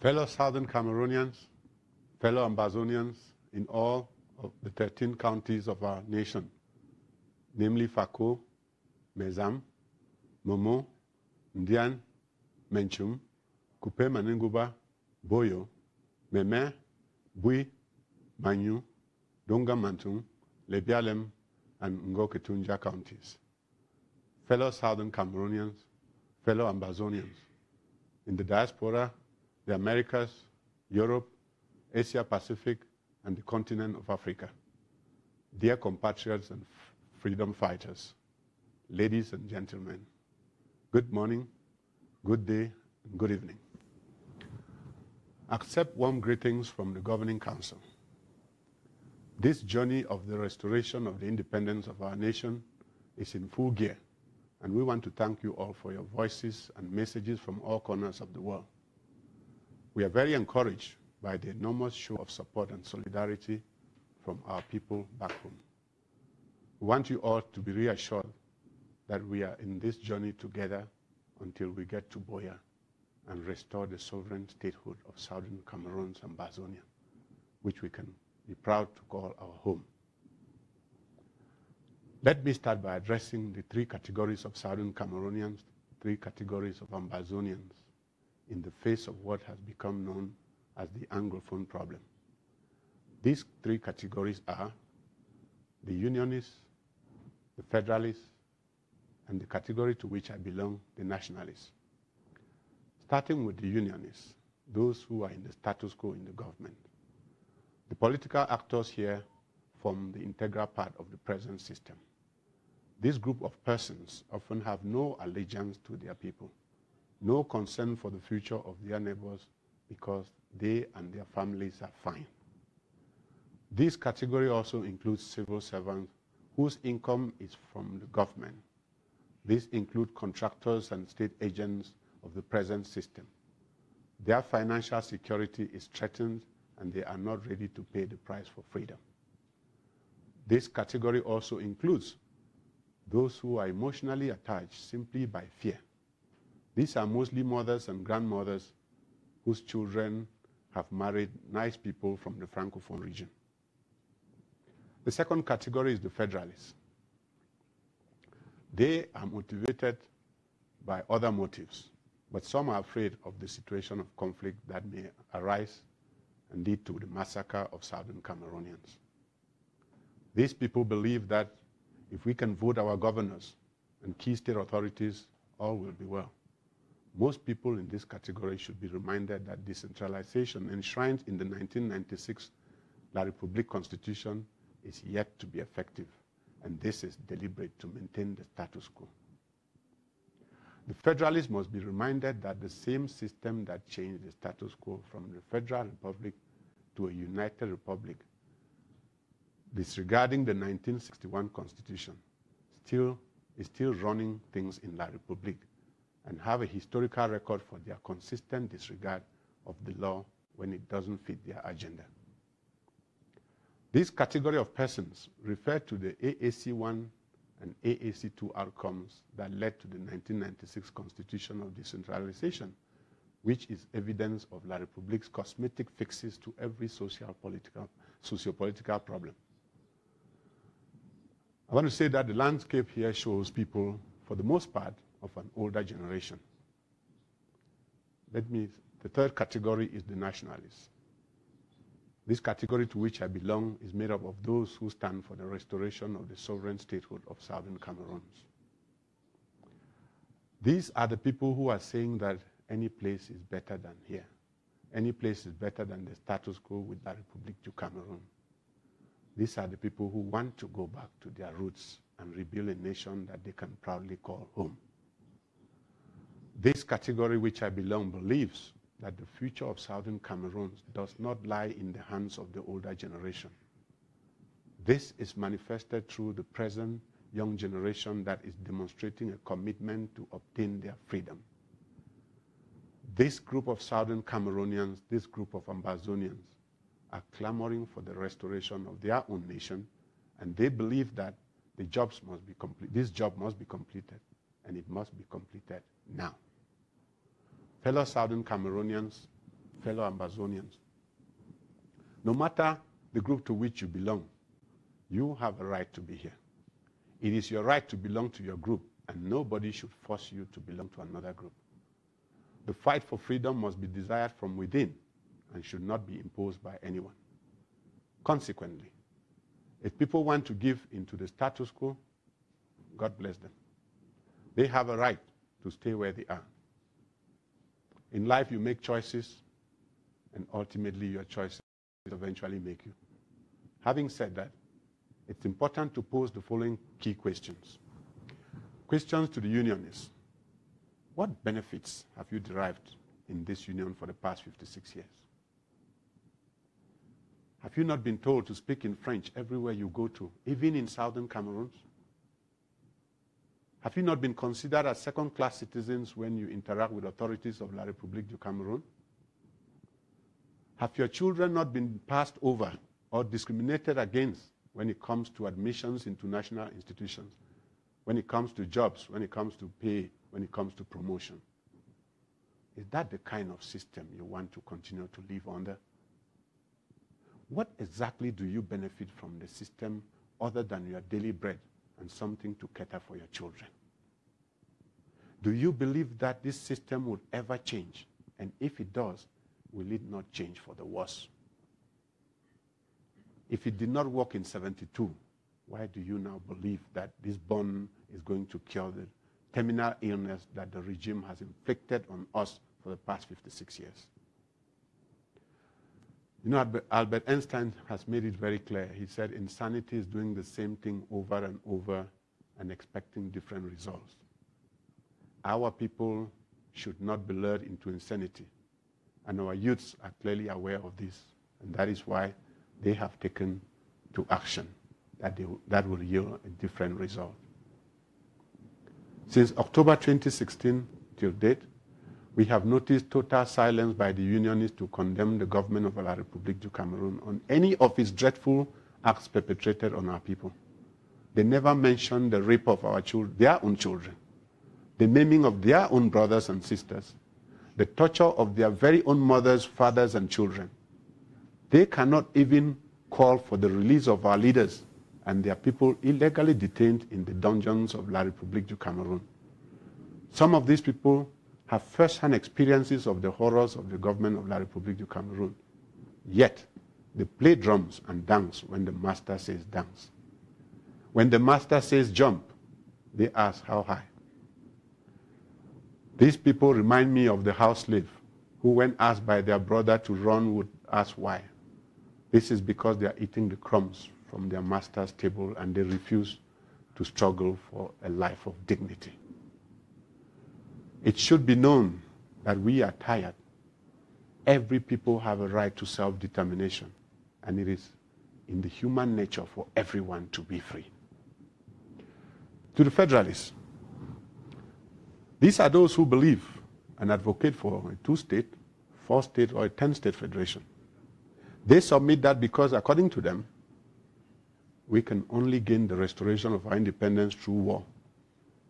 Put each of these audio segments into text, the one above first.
Fellow Southern Cameroonians, fellow Ambazonians in all of the 13 counties of our nation, namely Fako, Mezam, Momo, Ndian, Menchum, Kupe Manenguba, Boyo, Meme, Bui, Manyu, Donga Mantung, Lebialem, and Ngoketunja counties. Fellow Southern Cameroonians, fellow Ambazonians, in the diaspora, the Americas, Europe, Asia Pacific, and the continent of Africa. Dear compatriots and freedom fighters, ladies and gentlemen, good morning, good day, and good evening. Accept warm greetings from the Governing Council. This journey of the restoration of the independence of our nation is in full gear, and we want to thank you all for your voices and messages from all corners of the world. We are very encouraged by the enormous show of support and solidarity from our people back home. We want you all to be reassured that we are in this journey together until we get to Buea and restore the sovereign statehood of Southern Cameroons and Ambazonia, which we can be proud to call our home. Let me start by addressing the three categories of Southern Cameroonians, three categories of Ambazonians, in the face of what has become known as the Anglophone problem. These three categories are the Unionists, the Federalists, and the category to which I belong, the Nationalists. Starting with the Unionists, those who are in the status quo in the government. The political actors here form the integral part of the present system. This group of persons often have no allegiance to their people, no concern for the future of their neighbors because they and their families are fine. This category also includes civil servants whose income is from the government. These include contractors and state agents of the present system. Their financial security is threatened and they are not ready to pay the price for freedom. This category also includes those who are emotionally attached simply by fear. These are mostly mothers and grandmothers whose children have married nice people from the Francophone region. The second category is the Federalists. They are motivated by other motives, but some are afraid of the situation of conflict that may arise and lead to the massacre of Southern Cameroonians. These people believe that if we can vote our governors and key state authorities, all will be well. Most people in this category should be reminded that decentralization enshrined in the 1996 La République Constitution is yet to be effective, and this is deliberate to maintain the status quo. The Federalists must be reminded that the same system that changed the status quo from the Federal Republic to a United Republic, disregarding the 1961 Constitution, is still running things in La République, and have a historical record for their consistent disregard of the law when it doesn't fit their agenda. This category of persons refer to the AAC1 and AAC2 outcomes that led to the 1996 Constitution of Decentralization, which is evidence of La République's cosmetic fixes to every socio-political problem. I want to say that the landscape here shows people, for the most part, of an older generation. The third category is the Nationalists. This category to which I belong is made up of those who stand for the restoration of the sovereign statehood of Southern Cameroons. These are the people who are saying that any place is better than here. Any place is better than the status quo with La République du Cameroon. These are the people who want to go back to their roots and rebuild a nation that they can proudly call home. This category which I belong believes that the future of Southern Cameroons does not lie in the hands of the older generation. This is manifested through the present young generation that is demonstrating a commitment to obtain their freedom. This group of Southern Cameroonians, this group of Ambazonians, are clamoring for the restoration of their own nation, and they believe that this job must be completed, and it must be completed now. Fellow Southern Cameroonians, fellow Ambazonians. No matter the group to which you belong, you have a right to be here. It is your right to belong to your group, and nobody should force you to belong to another group. The fight for freedom must be desired from within and should not be imposed by anyone. Consequently, if people want to give into the status quo, God bless them. They have a right to stay where they are. In life, you make choices, and ultimately your choices eventually make you. Having said that, it's important to pose the following key questions. Questions to the union is, what benefits have you derived in this union for the past 56 years? Have you not been told to speak in French everywhere you go to, even in Southern Cameroons? Have you not been considered as second-class citizens when you interact with authorities of La République du Cameroon? Have your children not been passed over or discriminated against when it comes to admissions into national institutions, when it comes to jobs, when it comes to pay, when it comes to promotion? Is that the kind of system you want to continue to live under? What exactly do you benefit from the system other than your daily bread and something to cater for your children? Do you believe that this system would ever change? And if it does, will it not change for the worse? If it did not work in 72, why do you now believe that this bond is going to cure the terminal illness that the regime has inflicted on us for the past 56 years? You know, Albert Einstein has made it very clear. He said insanity is doing the same thing over and over and expecting different results. Our people should not be lured into insanity. And our youths are clearly aware of this. And that is why they have taken to action that will yield a different result. Since October 2016 till date, we have noticed total silence by the unionists to condemn the government of La République du Cameroon on any of its dreadful acts perpetrated on our people. They never mentioned the rape of our children, their own children, the maiming of their own brothers and sisters, the torture of their very own mothers, fathers, and children. They cannot even call for the release of our leaders and their people illegally detained in the dungeons of La République du Cameroon. Some of these people have first-hand experiences of the horrors of the government of La République du Cameroon. Yet, they play drums and dance when the master says dance. When the master says jump, they ask how high. These people remind me of the house slave who, when asked by their brother to run, would ask why. This is because they are eating the crumbs from their master's table and they refuse to struggle for a life of dignity. It should be known that we are tired. Every people have a right to self-determination, and it is in the human nature for everyone to be free. To the Federalists, these are those who believe and advocate for a 2-state, 4-state, or a 10-state federation. They submit that because, according to them, we can only gain the restoration of our independence through war.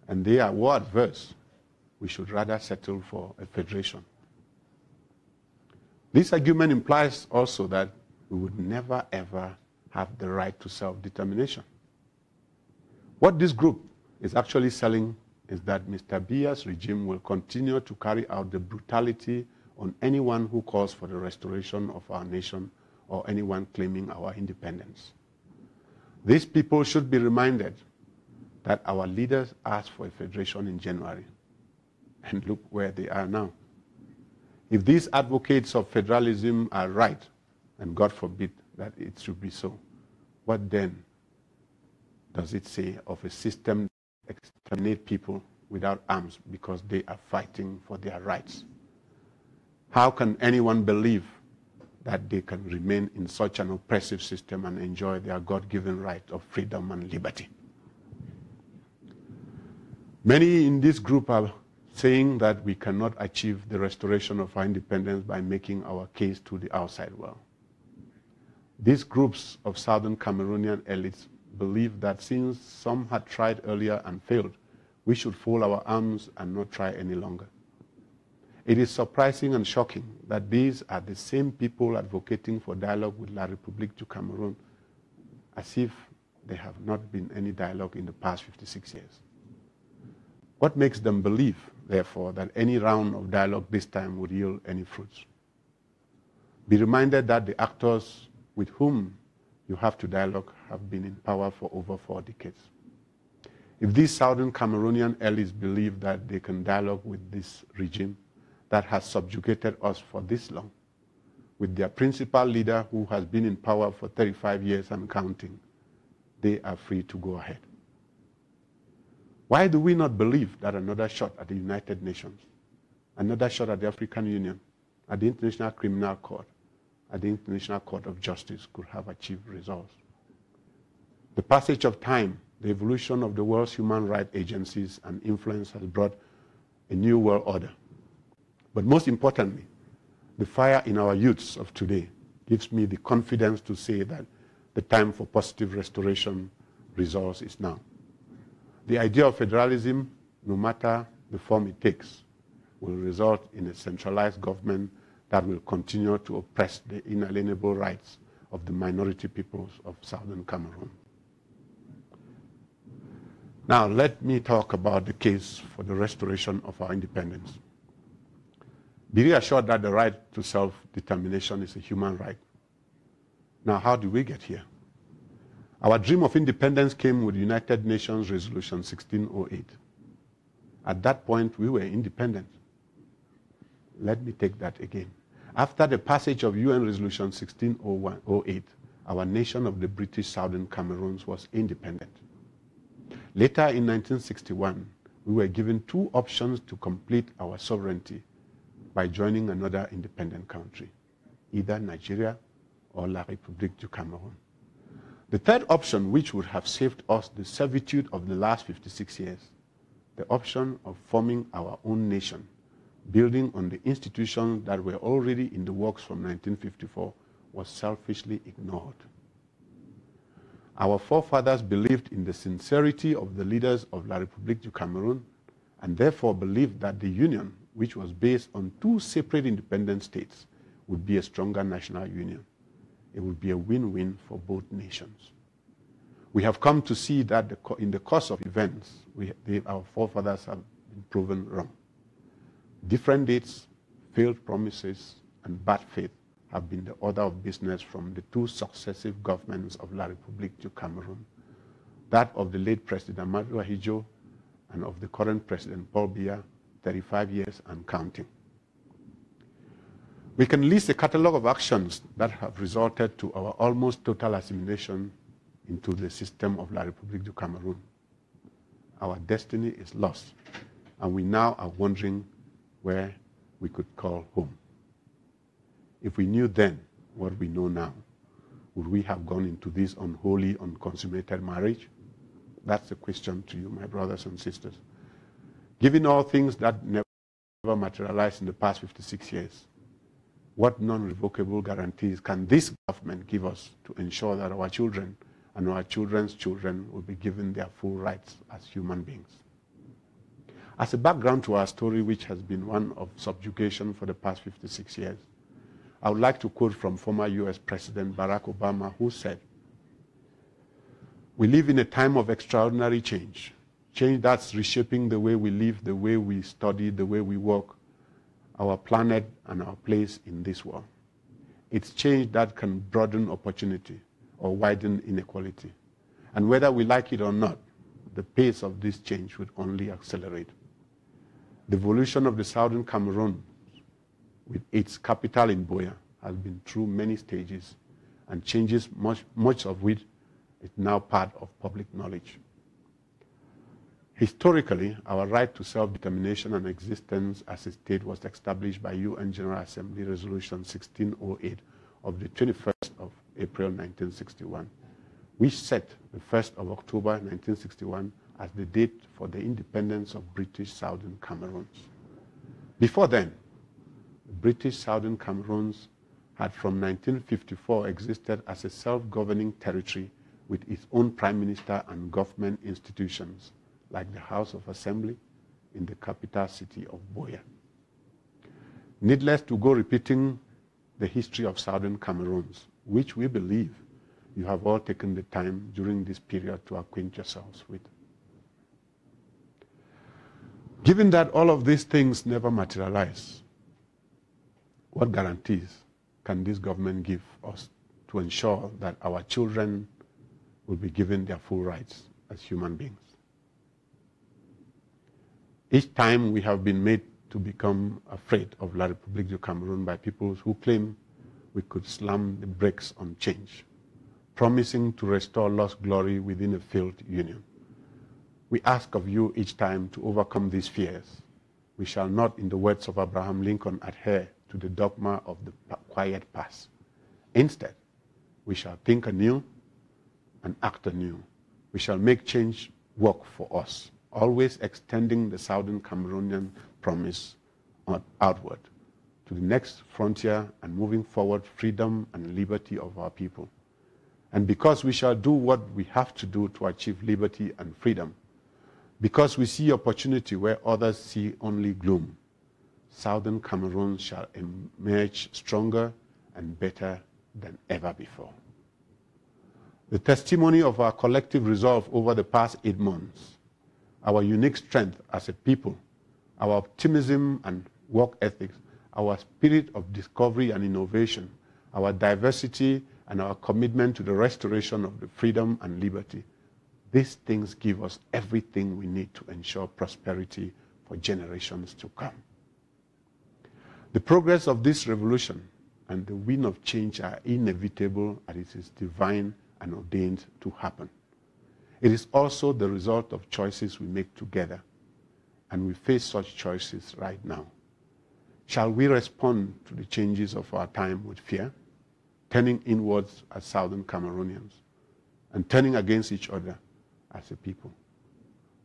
And they are war adverse. We should rather settle for a federation. This argument implies also that we would never ever have the right to self-determination. What this group is actually selling is that Mr. Biya's regime will continue to carry out the brutality on anyone who calls for the restoration of our nation or anyone claiming our independence. These people should be reminded that our leaders asked for a federation in January. And look where they are now. If these advocates of federalism are right, and God forbid that it should be so, what then does it say of a system that exterminates people without arms because they are fighting for their rights? How can anyone believe that they can remain in such an oppressive system and enjoy their God-given right of freedom and liberty? Many in this group are saying that we cannot achieve the restoration of our independence by making our case to the outside world. These groups of Southern Cameroonian elites believe that since some had tried earlier and failed, we should fold our arms and not try any longer. It is surprising and shocking that these are the same people advocating for dialogue with La République du Cameroon, as if there have not been any dialogue in the past 56 years. What makes them believe, therefore, that any round of dialogue this time would yield any fruits? Be reminded that the actors with whom you have to dialogue have been in power for over 4 decades. If these Southern Cameroonian elites believe that they can dialogue with this regime that has subjugated us for this long, with their principal leader who has been in power for 35 years and counting, they are free to go ahead. Why do we not believe that another shot at the United Nations, another shot at the African Union, at the International Criminal Court, at the International Court of Justice could have achieved results? The passage of time, the evolution of the world's human rights agencies and influence has brought a new world order. But most importantly, the fire in our youths of today gives me the confidence to say that the time for positive restoration results is now. The idea of federalism, no matter the form it takes, will result in a centralized government that will continue to oppress the inalienable rights of the minority peoples of Southern Cameroon. Now, let me talk about the case for the restoration of our independence. Be reassured that the right to self-determination is a human right. Now, how did we get here? Our dream of independence came with United Nations Resolution 1608. At that point, we were independent. Let me take that again. After the passage of UN Resolution 1608, our nation of the British Southern Cameroons was independent. Later in 1961, we were given 2 options to complete our sovereignty by joining another independent country, either Nigeria or La République du Cameroun. The third option, which would have saved us the servitude of the last 56 years, the option of forming our own nation, building on the institutions that were already in the works from 1954, was selfishly ignored. Our forefathers believed in the sincerity of the leaders of La République du Cameroun, and therefore believed that the union, which was based on 2 separate independent states, would be a stronger national union. It would be a win-win for both nations. We have come to see that in the course of events, our forefathers have been proven wrong. Different dates, failed promises, and bad faith have been the order of business from the 2 successive governments of La République du Cameroun, that of the late President Amadou Ahidjo and of the current President Paul Biya, 35 years and counting. We can list a catalogue of actions that have resulted to our almost total assimilation into the system of La République du Cameroun. Our destiny is lost, and we now are wondering where we could call home. If we knew then what we know now, would we have gone into this unholy, unconsummated marriage? That's the question to you, my brothers and sisters. Given all things that never materialized in the past 56 years, what non-revocable guarantees can this government give us to ensure that our children and our children's children will be given their full rights as human beings? As a background to our story, which has been one of subjugation for the past 56 years, I would like to quote from former US President Barack Obama, who said, "We live in a time of extraordinary change that's reshaping the way we live, the way we study, the way we work, our planet and our place in this world. It's change that can broaden opportunity or widen inequality. And whether we like it or not, the pace of this change would only accelerate. The evolution of the Southern Cameroon, with its capital in Buea, has been through many stages and changes, much of which is now part of public knowledge. Historically, our right to self-determination and existence as a state was established by UN General Assembly Resolution 1608 of the 21st of April 1961, which set the 1st of October 1961 as the date for the independence of British Southern Cameroons. Before then, the British Southern Cameroons had from 1954 existed as a self-governing territory with its own prime minister and government institutions, like the House of Assembly in the capital city of Buea. Needless to go repeating the history of Southern Cameroons, which we believe you have all taken the time during this period to acquaint yourselves with. Given that all of these things never materialize, what guarantees can this government give us to ensure that our children will be given their full rights as human beings? Each time we have been made to become afraid of La République du Cameroon by people who claim we could slam the brakes on change, promising to restore lost glory within a failed union. We ask of you each time to overcome these fears. We shall not, in the words of Abraham Lincoln, adhere to the dogma of the quiet past. Instead, we shall think anew and act anew. We shall make change work for us, always extending the Southern Cameroonian promise outward to the next frontier and moving forward freedom and liberty of our people. And because we shall do what we have to do to achieve liberty and freedom, because we see opportunity where others see only gloom, Southern Cameroon shall emerge stronger and better than ever before. The testimony of our collective resolve over the past 8 months, our unique strength as a people, our optimism and work ethics, our spirit of discovery and innovation, our diversity and our commitment to the restoration of the freedom and liberty, these things give us everything we need to ensure prosperity for generations to come. The progress of this revolution and the win of change are inevitable, and it is divine and ordained to happen. It is also the result of choices we make together, and we face such choices right now. Shall we respond to the changes of our time with fear, turning inwards as Southern Cameroonians, and turning against each other as a people?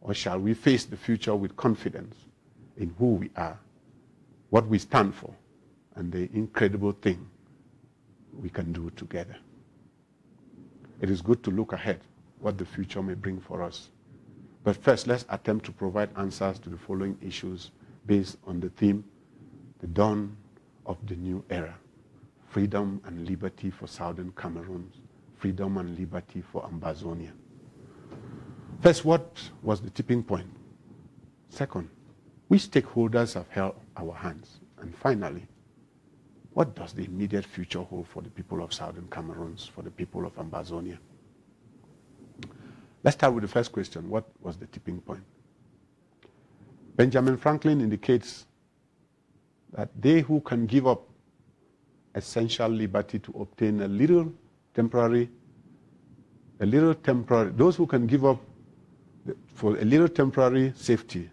Or shall we face the future with confidence in who we are, what we stand for, and the incredible thing we can do together? It is good to look ahead, what the future may bring for us. But first, let's attempt to provide answers to the following issues based on the theme, the dawn of the new era: freedom and liberty for Southern Cameroons, freedom and liberty for Ambazonia. First, what was the tipping point? Second, which stakeholders have held our hands? And finally, what does the immediate future hold for the people of Southern Cameroons, for the people of Ambazonia? Let's start with the first question. What was the tipping point? Benjamin Franklin indicates that they who can give up essential liberty to obtain those who can give up for a little temporary safety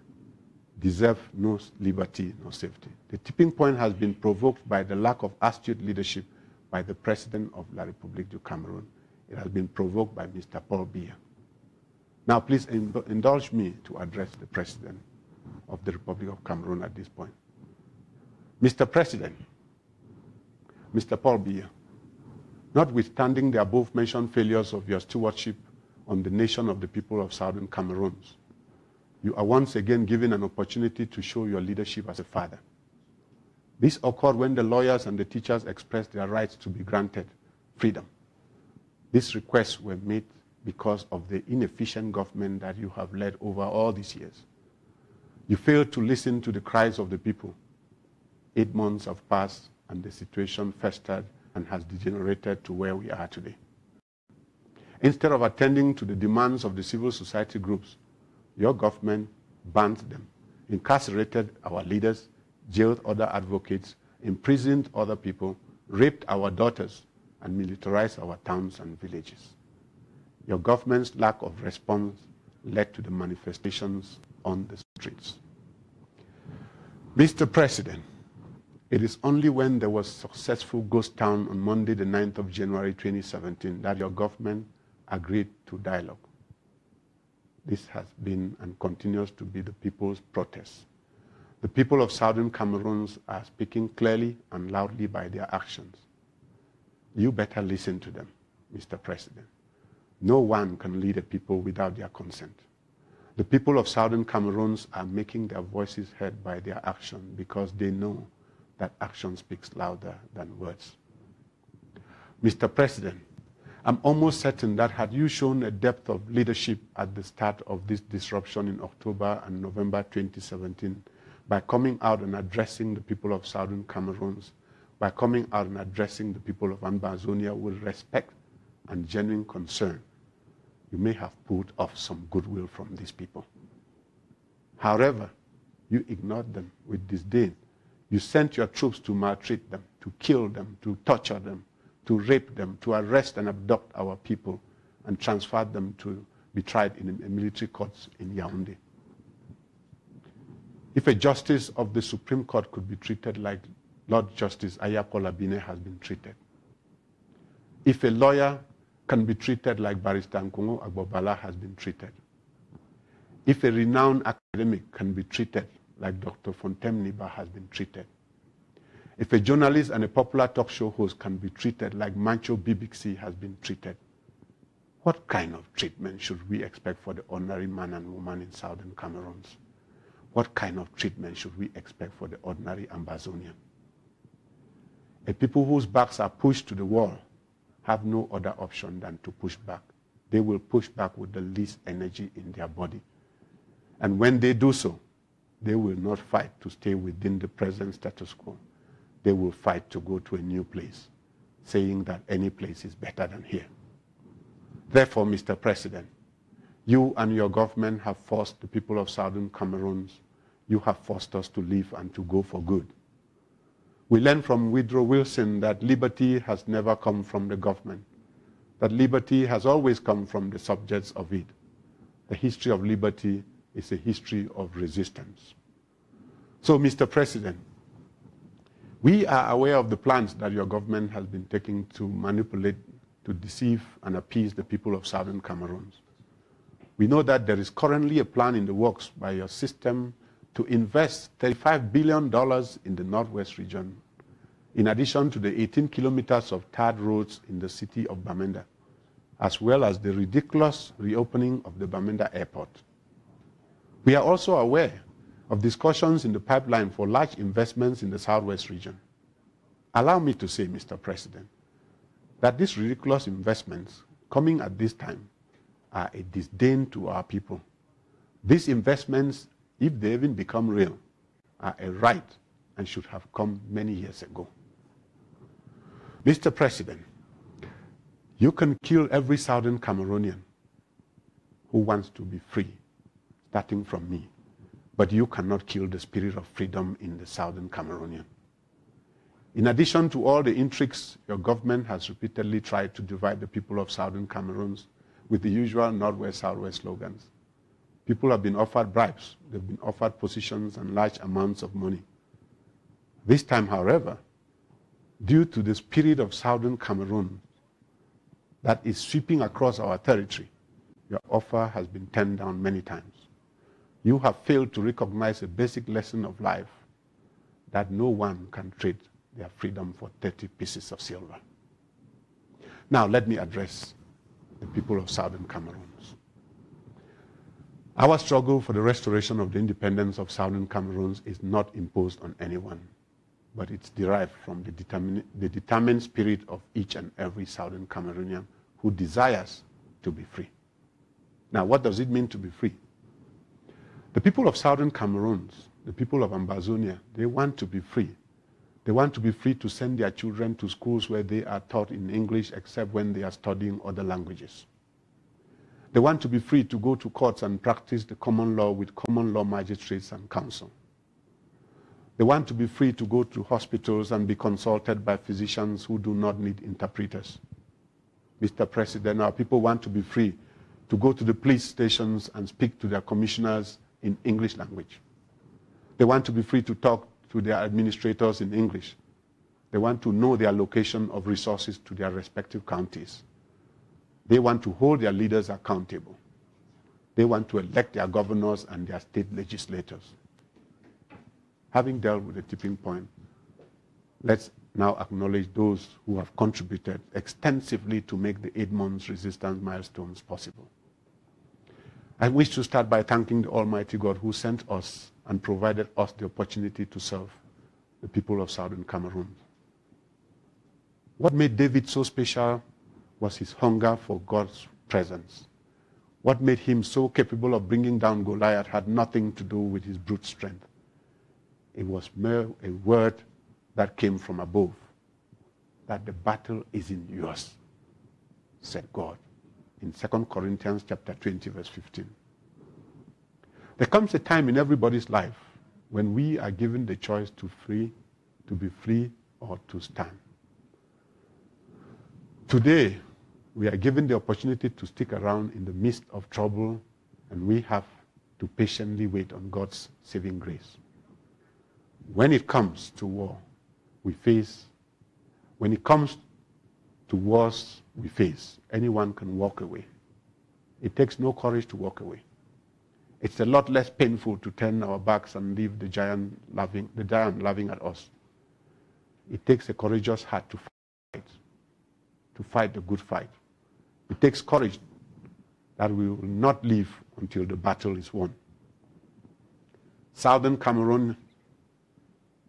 deserve no liberty, no safety. The tipping point has been provoked by the lack of astute leadership by the President of La République du Cameroon. It has been provoked by Mr. Paul Biya. Now, please indulge me to address the President of the Republic of Cameroon at this point. Mr. President, Mr. Paul Biya, notwithstanding the above-mentioned failures of your stewardship on the nation of the people of Southern Cameroons, you are once again given an opportunity to show your leadership as a father. This occurred when the lawyers and the teachers expressed their rights to be granted freedom. These requests were made because of the inefficient government that you have led over all these years. You failed to listen to the cries of the people. 8 months have passed and the situation festered and has degenerated to where we are today. Instead of attending to the demands of the civil society groups, your government banned them, incarcerated our leaders, jailed other advocates, imprisoned other people, raped our daughters, and militarized our towns and villages. Your government's lack of response led to the manifestations on the streets. Mr. President, it is only when there was successful ghost town on Monday, the 9th of January 2017, that your government agreed to dialogue. This has been and continues to be the people's protest. The people of Southern Cameroons are speaking clearly and loudly by their actions. You better listen to them, Mr. President. No one can lead a people without their consent. The people of Southern Cameroons are making their voices heard by their action because they know that action speaks louder than words. Mr. President, I'm almost certain that had you shown a depth of leadership at the start of this disruption in October and November 2017, by coming out and addressing the people of Southern Cameroons, by coming out and addressing the people of Ambazonia with respect and genuine concern, you may have pulled off some goodwill from these people. However, you ignored them with disdain. You sent your troops to maltreat them, to kill them, to torture them, to rape them, to arrest and abduct our people, and transfer them to be tried in a military courts in Yaoundé. If a justice of the Supreme Court could be treated like Lord Justice Ayakola Bine has been treated, if a lawyer can be treated like Barrister Nkungu Agbobala has been treated, if a renowned academic can be treated like Dr. Fontem Niba has been treated, if a journalist and a popular talk show host can be treated like Mancho Bibixi has been treated, what kind of treatment should we expect for the ordinary man and woman in Southern Cameroons? What kind of treatment should we expect for the ordinary Ambazonian? A people whose backs are pushed to the wall have no other option than to push back. They will push back with the least energy in their body. And when they do so, they will not fight to stay within the present status quo. They will fight to go to a new place, saying that any place is better than here. Therefore, Mr. President, you and your government have forced the people of Southern Cameroons, you have forced us to live and to go for good. We learned from Woodrow Wilson that liberty has never come from the government, that liberty has always come from the subjects of it. The history of liberty is a history of resistance. So, Mr. President, we are aware of the plans that your government has been taking to manipulate, to deceive and appease the people of Southern Cameroons. We know that there is currently a plan in the works by your system to invest $35 billion in the Northwest region, in addition to the 18 kilometers of tarred roads in the city of Bamenda, as well as the ridiculous reopening of the Bamenda airport. We are also aware of discussions in the pipeline for large investments in the Southwest region. Allow me to say, Mr. President, that these ridiculous investments coming at this time are a disdain to our people. These investments, if they even become real, are a right and should have come many years ago. Mr. President, you can kill every Southern Cameroonian who wants to be free, starting from me, but you cannot kill the spirit of freedom in the Southern Cameroonian. In addition to all the intrigues, your government has repeatedly tried to divide the people of Southern Cameroons with the usual Northwest-Southwest slogans. People have been offered bribes, they've been offered positions and large amounts of money. This time, however, due to the spirit of Southern Cameroon that is sweeping across our territory, your offer has been turned down many times. You have failed to recognize a basic lesson of life, that no one can trade their freedom for 30 pieces of silver. Now let me address the people of Southern Cameroons. Our struggle for the restoration of the independence of Southern Cameroons is not imposed on anyone, but it's derived from the determined spirit of each and every Southern Cameroonian who desires to be free. Now, what does it mean to be free? The people of Southern Cameroons, the people of Ambazonia, they want to be free. They want to be free to send their children to schools where they are taught in English except when they are studying other languages. They want to be free to go to courts and practice the common law with common law magistrates and counsel. They want to be free to go to hospitals and be consulted by physicians who do not need interpreters. Mr. President, our people want to be free to go to the police stations and speak to their commissioners in English language. They want to be free to talk to their administrators in English. They want to know their location of resources to their respective counties. They want to hold their leaders accountable. They want to elect their governors and their state legislators. Having dealt with the tipping point, let's now acknowledge those who have contributed extensively to make the 8 months resistance milestones possible. I wish to start by thanking the Almighty God who sent us and provided us the opportunity to serve the people of Southern Cameroon. What made David so special was his hunger for God's presence. What made him so capable of bringing down Goliath had nothing to do with his brute strength. It was mere a word that came from above, that the battle is in yours, said God, in 2 Corinthians chapter 20, verse 15. There comes a time in everybody's life when we are given the choice to be free or to stand. Today, we are given the opportunity to stick around in the midst of trouble, and we have to patiently wait on God's saving grace. When it comes to war, when it comes to wars we face, anyone can walk away. It takes no courage to walk away. It's a lot less painful to turn our backs and leave the giant laughing at us. It takes a courageous heart to fight the good fight. It takes courage that we will not leave until the battle is won. Southern Cameroon,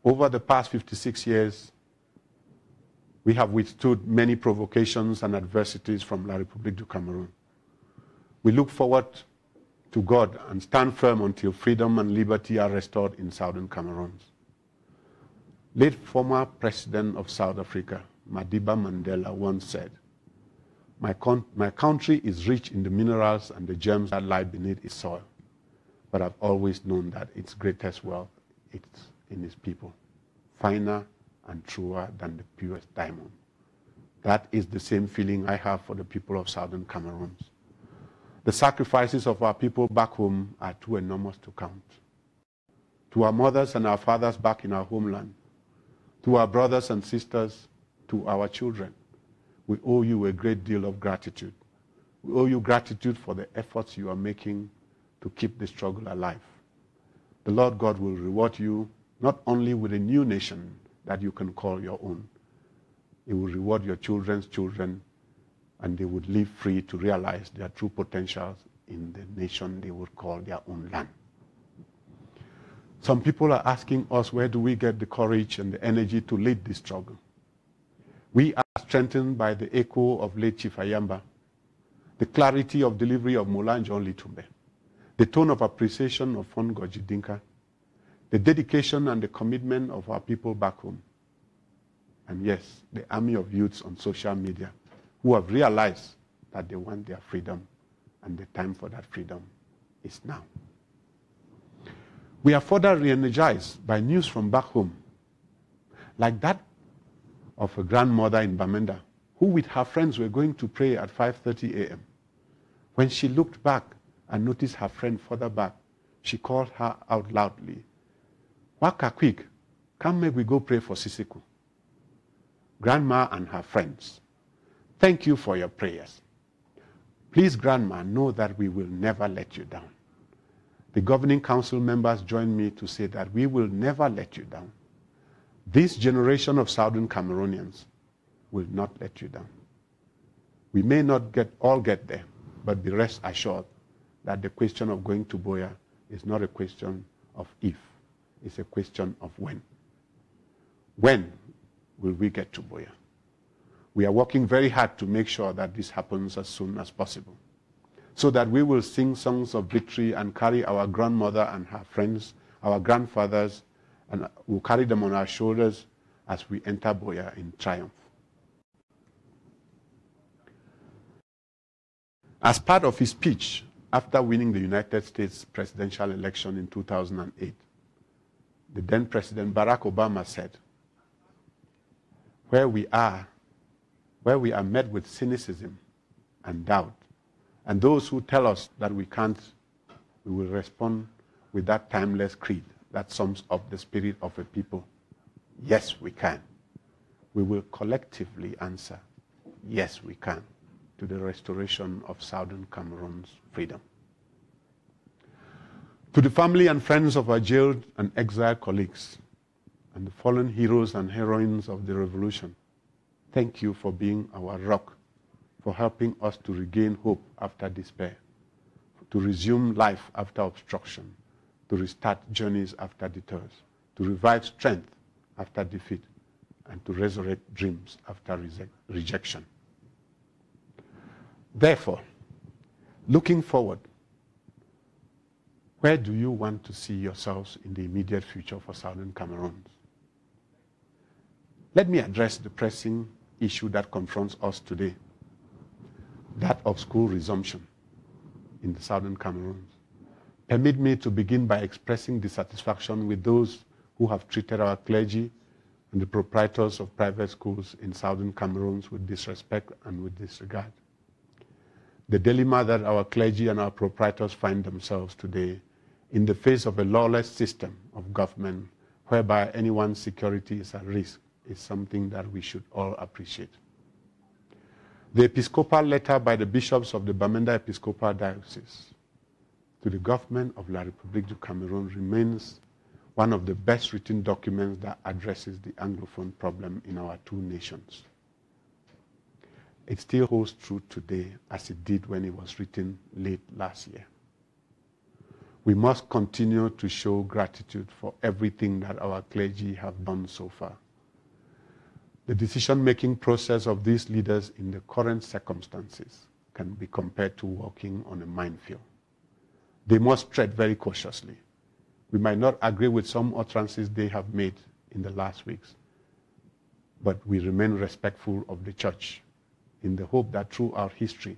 over the past 56 years, we have withstood many provocations and adversities from La République du Cameroun. We look forward to God and stand firm until freedom and liberty are restored in Southern Cameroon. Late former President of South Africa, Madiba Mandela, once said, my country is rich in the minerals and the gems that lie beneath its soil, but I've always known that its greatest wealth is in its people, finer and truer than the purest diamond. That is the same feeling I have for the people of Southern Cameroon. The sacrifices of our people back home are too enormous to count. To our mothers and our fathers back in our homeland, to our brothers and sisters, to our children, we owe you a great deal of gratitude. We owe you gratitude for the efforts you are making to keep the struggle alive. The Lord God will reward you not only with a new nation that you can call your own. He will reward your children's children, and they would live free to realize their true potentials in the nation they would call their own land. Some people are asking us, where do we get the courage and the energy to lead this struggle? We are strengthened by the echo of late Chief Ayamba, the clarity of delivery of Mola John Litumbe, the tone of appreciation of Fongoji Dinka, the dedication and the commitment of our people back home, and yes, the army of youths on social media who have realized that they want their freedom, and the time for that freedom is now. We are further re-energized by news from back home, like that of a grandmother in Bamenda, who with her friends were going to pray at 5:30 a.m. When she looked back and noticed her friend further back, she called her out loudly, "Waka quick, come make we go pray for Sisiku." Grandma and her friends, thank you for your prayers. Please, Grandma, know that we will never let you down. The governing council members join me to say that we will never let you down. This generation of Southern Cameroonians will not let you down. We may not all get there, but be rest assured that the question of going to Buea is not a question of if, it's a question of when. When will we get to Buea? We are working very hard to make sure that this happens as soon as possible, so that we will sing songs of victory and carry our grandmother and her friends, our grandfathers, and we'll carry them on our shoulders as we enter Buea in triumph. As part of his speech after winning the United States presidential election in 2008, the then President Barack Obama said, where we are met with cynicism and doubt, and those who tell us that we can't, we will respond with that timeless creed that sums up the spirit of a people. Yes, we can. We will collectively answer, yes, we can, to the restoration of Southern Cameroon's freedom. To the family and friends of our jailed and exiled colleagues and the fallen heroes and heroines of the revolution, thank you for being our rock, for helping us to regain hope after despair, to resume life after obstruction, to restart journeys after detours, to revive strength after defeat and to resurrect dreams after rejection. Therefore, looking forward, where do you want to see yourselves in the immediate future for Southern Cameroons? Let me address the pressing issue that confronts us today, that of school resumption in the Southern Cameroons. Permit me to begin by expressing dissatisfaction with those who have treated our clergy and the proprietors of private schools in Southern Cameroons with disrespect and with disregard. The dilemma that our clergy and our proprietors find themselves today in the face of a lawless system of government whereby anyone's security is at risk is something that we should all appreciate. The episcopal letter by the bishops of the Bamenda Episcopal Diocese to the government of La République du Cameroon remains one of the best written documents that addresses the Anglophone problem in our two nations. It still holds true today as it did when it was written late last year. We must continue to show gratitude for everything that our clergy have done so far. The decision-making process of these leaders in the current circumstances can be compared to walking on a minefield. They must tread very cautiously. We might not agree with some utterances they have made in the last weeks, but we remain respectful of the church in the hope that through our history,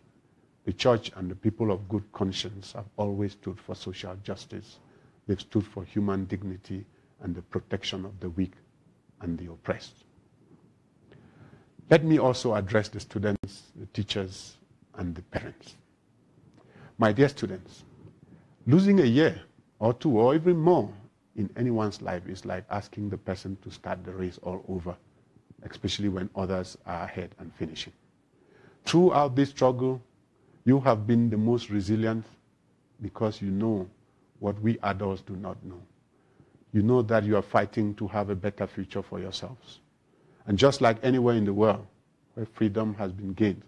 the church and the people of good conscience have always stood for social justice. They've stood for human dignity and the protection of the weak and the oppressed. Let me also address the students, the teachers, and the parents. My dear students, losing a year or two or even more in anyone's life is like asking the person to start the race all over, especially when others are ahead and finishing. Throughout this struggle, you have been the most resilient because you know what we adults do not know. You know that you are fighting to have a better future for yourselves. And just like anywhere in the world where freedom has been gained,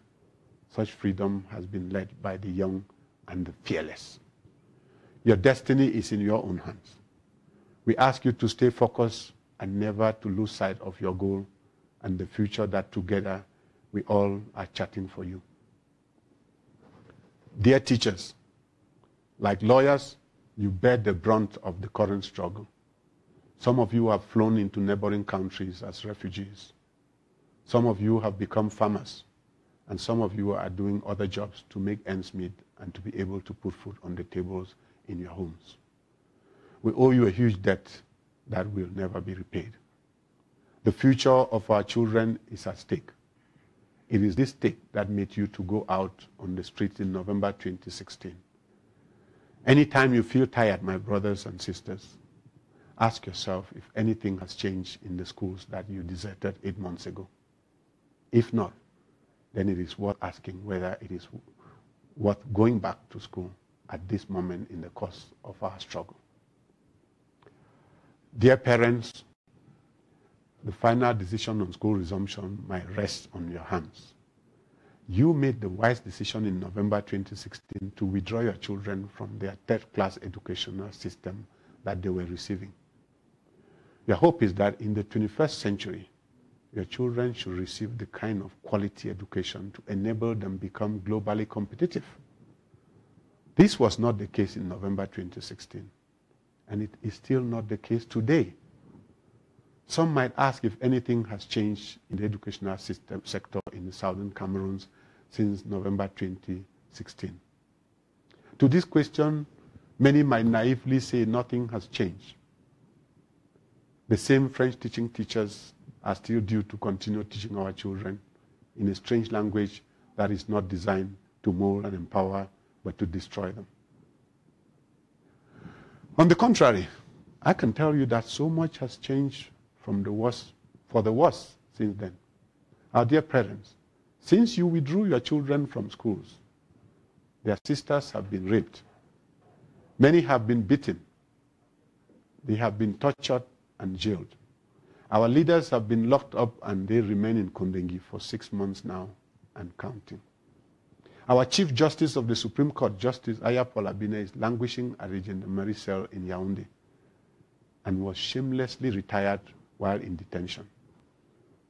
such freedom has been led by the young and the fearless. Your destiny is in your own hands. We ask you to stay focused and never to lose sight of your goal and the future that together we all are charting for you. Dear teachers, like lawyers, you bear the brunt of the current struggle. Some of you have flown into neighboring countries as refugees. Some of you have become farmers, and some of you are doing other jobs to make ends meet and to be able to put food on the tables in your homes. We owe you a huge debt that will never be repaid. The future of our children is at stake. It is this stake that made you to go out on the streets in November 2016. Anytime you feel tired, my brothers and sisters, ask yourself if anything has changed in the schools that you deserted 8 months ago. If not, then it is worth asking whether it is worth going back to school at this moment in the course of our struggle. Dear parents, the final decision on school resumption might rest on your hands. You made the wise decision in November 2016 to withdraw your children from their third-class educational system that they were receiving. Your hope is that in the 21st century, your children should receive the kind of quality education to enable them become globally competitive. This was not the case in November 2016, and it is still not the case today. Some might ask if anything has changed in the educational sector in the Southern Cameroons since November 2016. To this question, many might naively say nothing has changed. The same French teaching teachers are still due to continue teaching our children in a strange language that is not designed to mold and empower, but to destroy them. On the contrary, I can tell you that so much has changed from the worse, for the worse since then. Our dear parents, since you withdrew your children from schools, their sisters have been raped. Many have been beaten. They have been tortured and jailed. Our leaders have been locked up and they remain in Kondengi for 6 months now and counting. Our Chief Justice of the Supreme Court, Justice Ayuk Tabe, is languishing at a gendarmerie cell in Yaoundé and was shamelessly retired while in detention.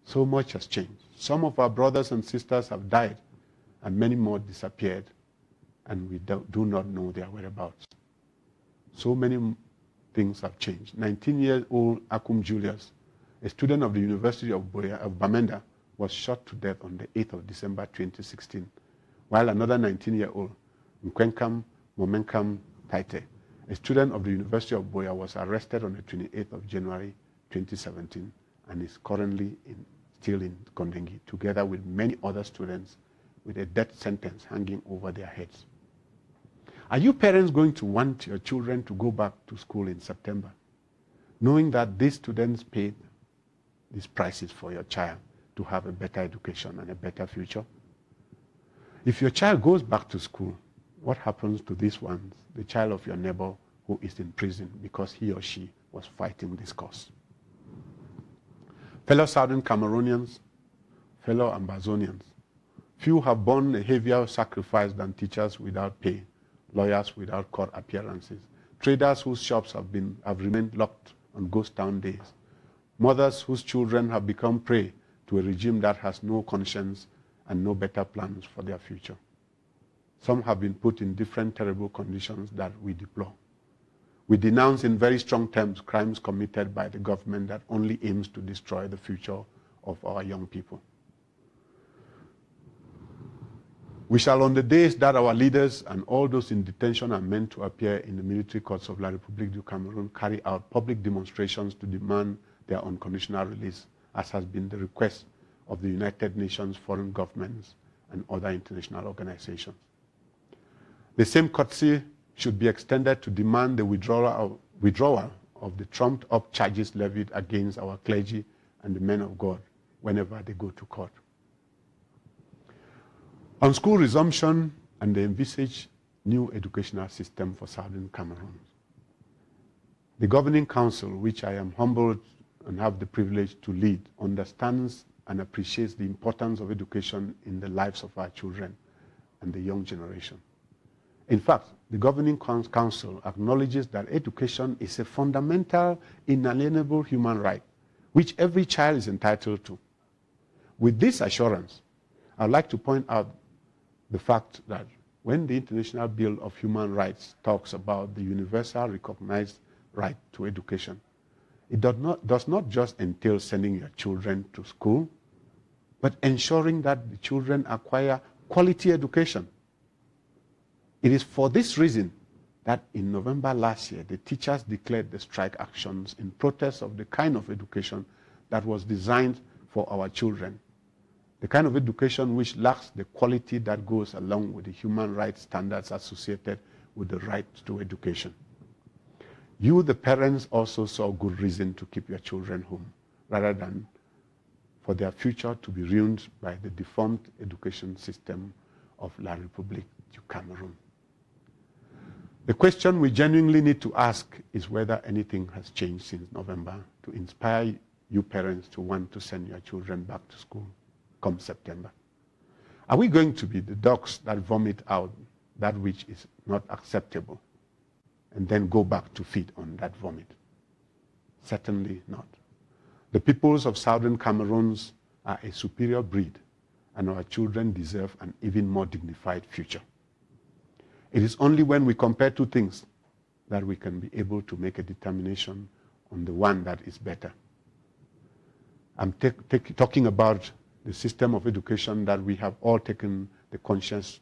So much has changed. Some of our brothers and sisters have died, and many more disappeared, and we do not know their whereabouts. So many things have changed. 19-year-old Akum Julius, a student of the University of Bamenda, was shot to death on the 8th of December 2016, while another 19-year-old, Nkwenkam Momenkam Taite, a student of the University of Boya, was arrested on the 28th of January 2017 and is currently still in Kondengi, together with many other students with a death sentence hanging over their heads. Are you parents going to want your children to go back to school in September, knowing that these students paid these prices for your child to have a better education and a better future? If your child goes back to school, what happens to these ones, the child of your neighbor who is in prison because he or she was fighting this cause? Fellow Southern Cameroonians, fellow Ambazonians, few have borne a heavier sacrifice than teachers without pay, lawyers without court appearances, traders whose shops have remained locked on ghost town days, mothers whose children have become prey to a regime that has no conscience and no better plans for their future. Some have been put in different terrible conditions that we deplore. We denounce in very strong terms crimes committed by the government that only aims to destroy the future of our young people. We shall, on the days that our leaders and all those in detention are meant to appear in the military courts of La République du Cameroun, carry out public demonstrations to demand their unconditional release, as has been the request of the United Nations, foreign governments, and other international organizations. The same courtesy should be extended to demand the withdrawal of the trumped-up charges levied against our clergy and the men of God whenever they go to court. On school resumption and the envisaged new educational system for Southern Cameroon, the Governing Council, which I am humbled and have the privilege to lead, understands and appreciates the importance of education in the lives of our children and the young generation. In fact, the Governing Council acknowledges that education is a fundamental, inalienable human right, which every child is entitled to. With this assurance, I'd like to point out the fact that when the International Bill of Human Rights talks about the universal recognized right to education, it does not just entail sending your children to school, but ensuring that the children acquire quality education. It is for this reason that in November last year, the teachers declared the strike actions in protest of the kind of education that was designed for our children, the kind of education which lacks the quality that goes along with the human rights standards associated with the right to education. You, the parents, also saw good reason to keep your children home, rather than for their future to be ruined by the deformed education system of La République du Cameroun. The question we genuinely need to ask is whether anything has changed since November to inspire you parents to want to send your children back to school come September. Are we going to be the dogs that vomit out that which is not acceptable and then go back to feed on that vomit? Certainly not. The peoples of Southern Cameroons are a superior breed, and our children deserve an even more dignified future. It is only when we compare two things that we can be able to make a determination on the one that is better. I'm talking about the system of education that we have all taken the conscious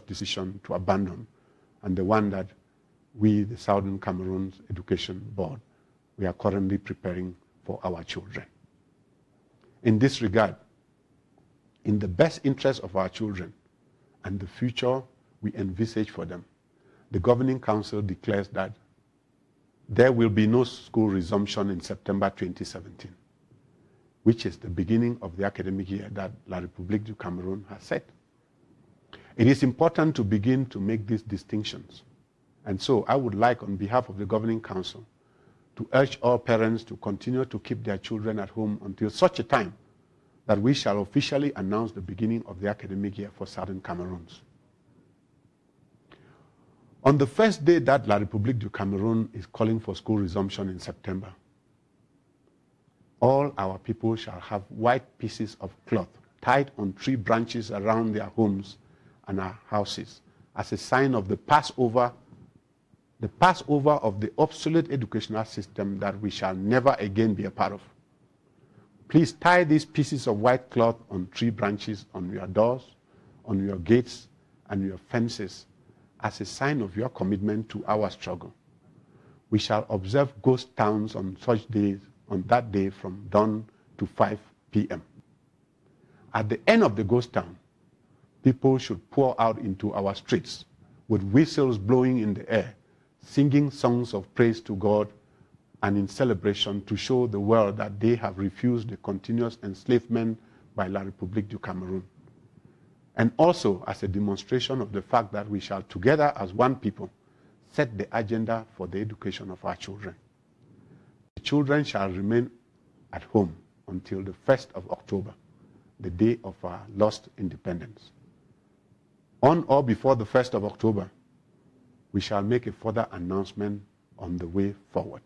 decision to abandon, and the one that we, the Southern Cameroons Education Board, we are currently preparing for our children. In this regard, in the best interest of our children and the future we envisage for them, the Governing Council declares that there will be no school resumption in September 2017, which is the beginning of the academic year that La République du Cameroun has set. It is important to begin to make these distinctions. And so I would like, on behalf of the Governing Council, to urge all parents to continue to keep their children at home until such a time that we shall officially announce the beginning of the academic year for Southern Cameroons. On the first day that La République du Cameroun is calling for school resumption in September, All our people shall have white pieces of cloth tied on tree branches around their homes and our houses as a sign of the Passover of the obsolete educational system that we shall never again be a part of. Please tie these pieces of white cloth on tree branches on your doors, on your gates, and your fences as a sign of your commitment to our struggle. We shall observe ghost towns on such days, on that day from dawn to 5 p.m. At the end of the ghost town, people should pour out into our streets with whistles blowing in the air, singing songs of praise to God and in celebration to show the world that they have refused the continuous enslavement by La République du Cameroon. And also as a demonstration of the fact that we shall together as one people set the agenda for the education of our children. The children shall remain at home until the 1st of October, the day of our lost independence. On or before the 1st of October, we shall make a further announcement on the way forward.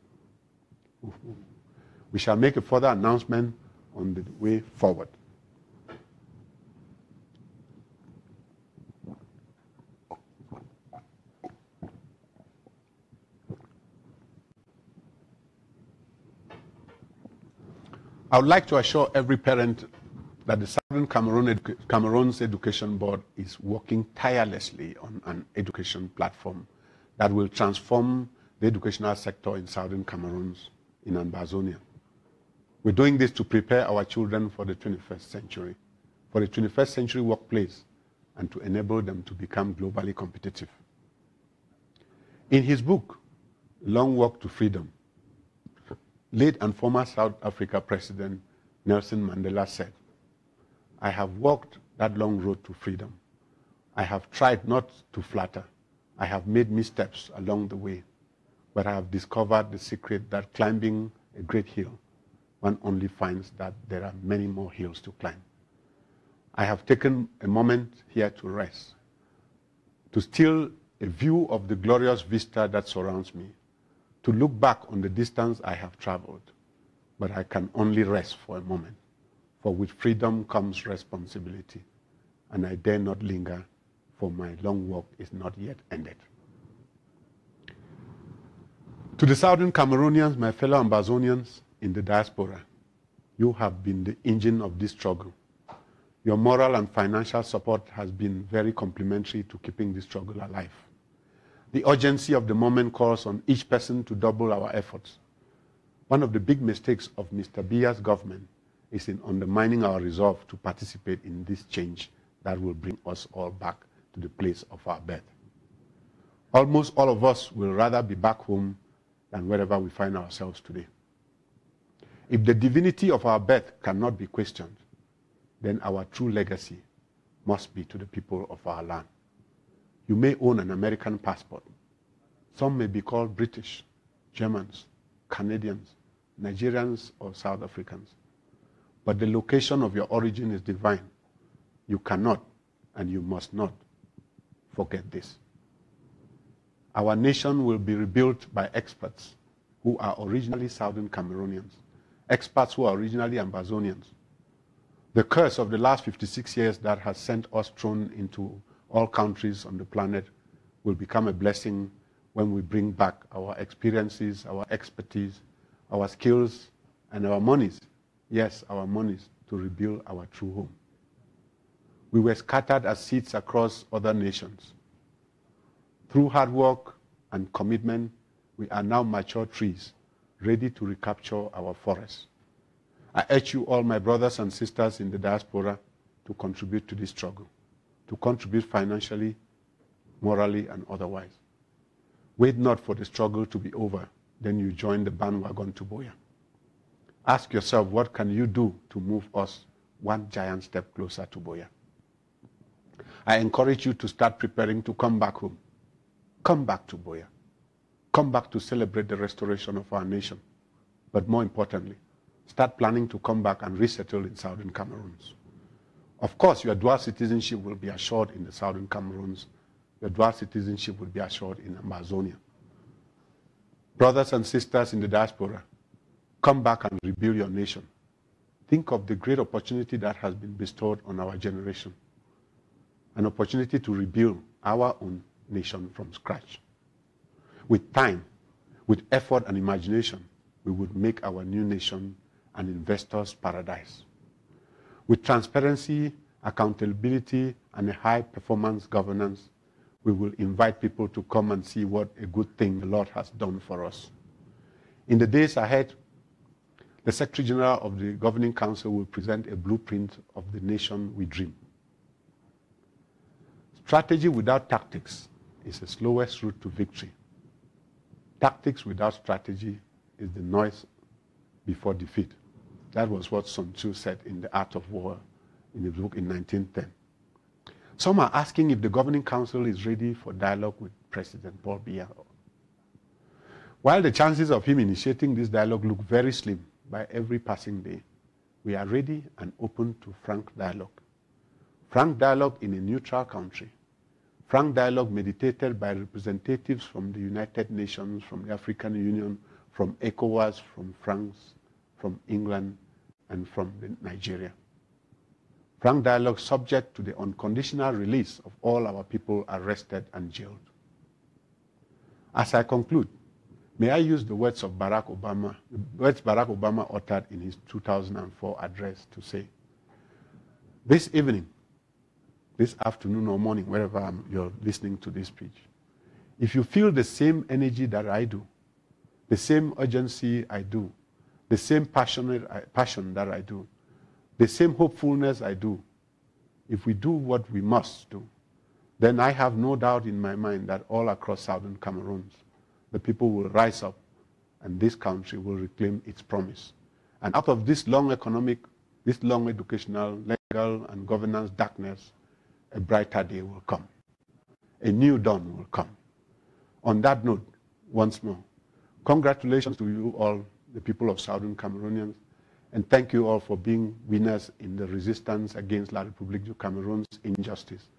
We shall make a further announcement on the way forward. I would like to assure every parent that the Southern Cameroons Education Board is working tirelessly on an education platform that will transform the educational sector in Southern Cameroons, in Ambazonia. We're doing this to prepare our children for the 21st century, for the 21st century workplace, and to enable them to become globally competitive. In his book, Long Walk to Freedom, late and former South Africa President Nelson Mandela said, "I have walked that long road to freedom. I have tried not to flatter. I have made missteps along the way, but I have discovered the secret that climbing a great hill, one only finds that there are many more hills to climb. I have taken a moment here to rest, to steal a view of the glorious vista that surrounds me, to look back on the distance I have traveled, but I can only rest for a moment, for with freedom comes responsibility, and I dare not linger, for my long walk is not yet ended." To the Southern Cameroonians, my fellow Ambazonians in the diaspora, you have been the engine of this struggle. Your moral and financial support has been very complementary to keeping this struggle alive. The urgency of the moment calls on each person to double our efforts. One of the big mistakes of Mr. Biya's government is in undermining our resolve to participate in this change that will bring us all back to the place of our birth. Almost all of us will rather be back home than wherever we find ourselves today. If the divinity of our birth cannot be questioned, then our true legacy must be to the people of our land. You may own an American passport. Some may be called British, Germans, Canadians, Nigerians, or South Africans. But the location of your origin is divine. You cannot and you must not forget this. Our nation will be rebuilt by experts who are originally Southern Cameroonians, experts who are originally Ambazonians. The curse of the last 56 years that has sent us thrown into all countries on the planet will become a blessing when we bring back our experiences, our expertise, our skills, and our monies. Yes, our monies to rebuild our true home. We were scattered as seeds across other nations. Through hard work and commitment, we are now mature trees, ready to recapture our forests. I urge you all, my brothers and sisters in the diaspora, to contribute to this struggle, to contribute financially, morally, and otherwise. Wait not for the struggle to be over, then you join the bandwagon to Buea. Ask yourself, what can you do to move us one giant step closer to Buea? I encourage you to start preparing to come back home. Come back to Buea. Come back to celebrate the restoration of our nation. But more importantly, start planning to come back and resettle in Southern Cameroons. Of course, your dual citizenship will be assured in the Southern Cameroons. Your dual citizenship will be assured in Ambazonia. Brothers and sisters in the diaspora, come back and rebuild your nation. Think of the great opportunity that has been bestowed on our generation. An opportunity to rebuild our own nation from scratch. With time, with effort and imagination, we would make our new nation an investor's paradise. With transparency, accountability, and a high-performance governance, we will invite people to come and see what a good thing the Lord has done for us. In the days ahead, the Secretary General of the Governing Council will present a blueprint of the nation we dream. Strategy without tactics is the slowest route to victory. Tactics without strategy is the noise before defeat. That was what Sun Tzu said in The Art of War in the book in 1910. Some are asking if the Governing Council is ready for dialogue with President Paul Biya. While the chances of him initiating this dialogue look very slim by every passing day, we are ready and open to frank dialogue. Frank dialogue in a neutral country. Frank dialogue meditated by representatives from the United Nations, from the African Union, from ECOWAS, from France, from England, and from Nigeria. Frank dialogue subject to the unconditional release of all our people arrested and jailed. As I conclude, may I use the words Barack Obama uttered in his 2004 address to say, this evening, this afternoon or morning, wherever you're listening to this speech, if you feel the same energy that I do, the same urgency I do, the same passion that I do, the same hopefulness I do, if we do what we must do, then I have no doubt in my mind that all across Southern Cameroons, the people will rise up and this country will reclaim its promise. And out of this long economic, this long educational, legal, and governance darkness, a brighter day will come. A new dawn will come. On that note, once more, congratulations to you all, the people of Southern Cameroonians, and thank you all for being winners in the resistance against La République du Cameroon's injustice,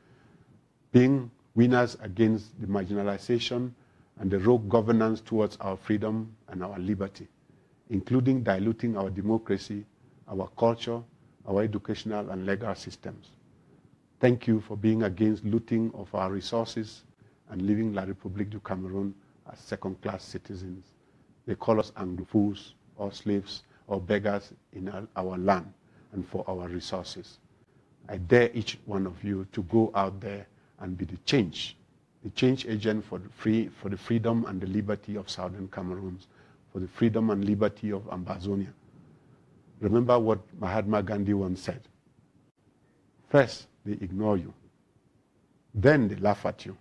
being winners against the marginalization and the rogue governance towards our freedom and our liberty, including diluting our democracy, our culture, our educational and legal systems. Thank you for being against looting of our resources and leaving La République du Cameroon as second-class citizens. They call us Anglophones or slaves or beggars in our land and for our resources. I dare each one of you to go out there and be the change agent for the freedom and the liberty of Southern Cameroons, for the freedom and liberty of Ambazonia. Remember what Mahatma Gandhi once said. First, they ignore you. Then they laugh at you.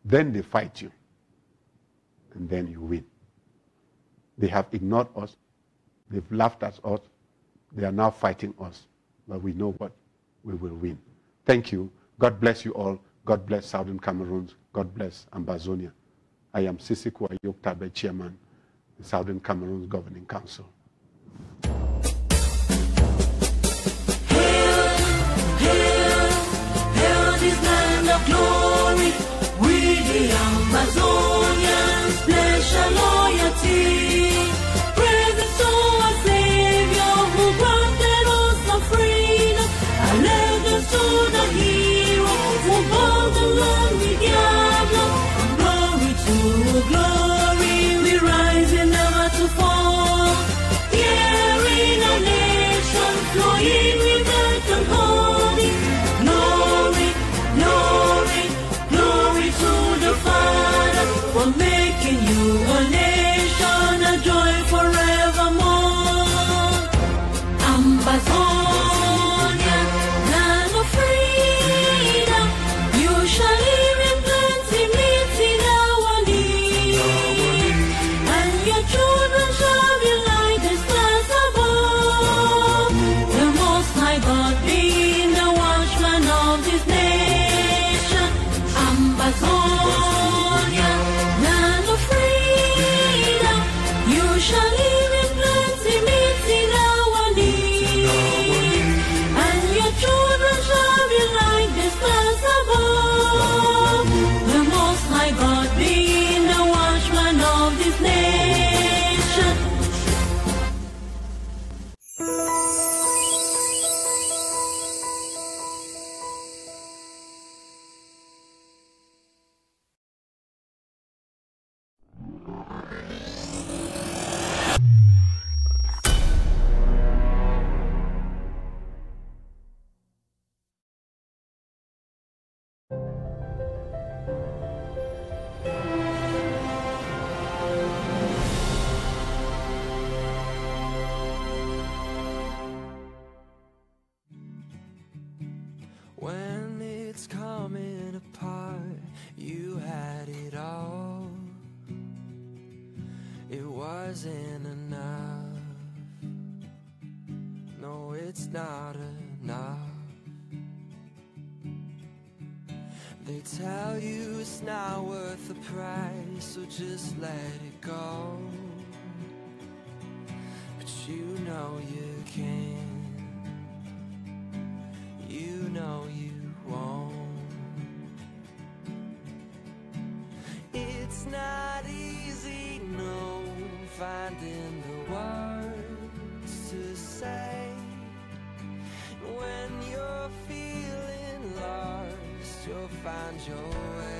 Then they fight you. And then you win. They have ignored us. They've laughed at us. They are now fighting us. But we know what? We will win. Thank you. God bless you all. God bless Southern Cameroons. God bless Ambazonia. I am Sisiku Ayuk Tabe, Chairman, the Southern Cameroons Governing Council. Glory, we the Ambazonians pledge our loyalty. Praise to our Savior who granted us our freedom. Our legends to the heroes who bore the lonely diablo. Glory to glory, we rise and never to fall. Here in a nation flowing with earth and holy. Glory, glory, glory to the Father for making you a nation. it wasn't enough. No, it's not enough. They tell you it's not worth the price, so just let it go. But you know you can, you know you won't. It's not easy, no, finding the words to say. When you're feeling lost, you'll find your way.